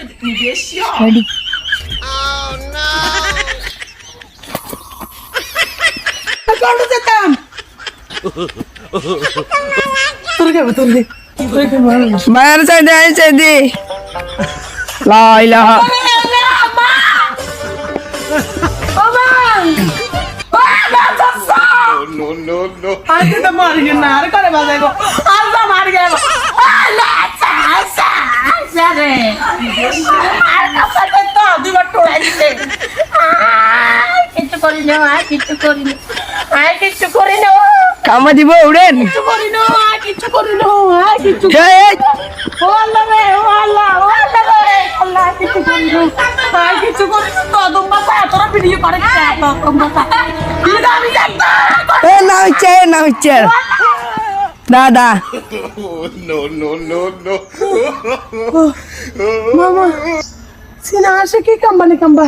Ready মায়ের চাইতে আইছে দি লা ইলাহা No. Anche da marginare, come va a dire? Alza marginare. Alza! Alza fate todo, dico tu legge. কিছু করি না, কিছু করি না। কিছু করি না। কামা দিব উড়েন কিছু করি না, কিছু করি না, কিছু। এই ও আল্লাহ রে, ও আল্লাহ রে, আল্লাহ কিছু করি না। কিছু করি না তো, তোমরা তোরা ভিডিও করে তো তোমরা। আমি জানতা। এ না হচ্ছে দাদা Mama, sina ashe ki kamba ni kamba.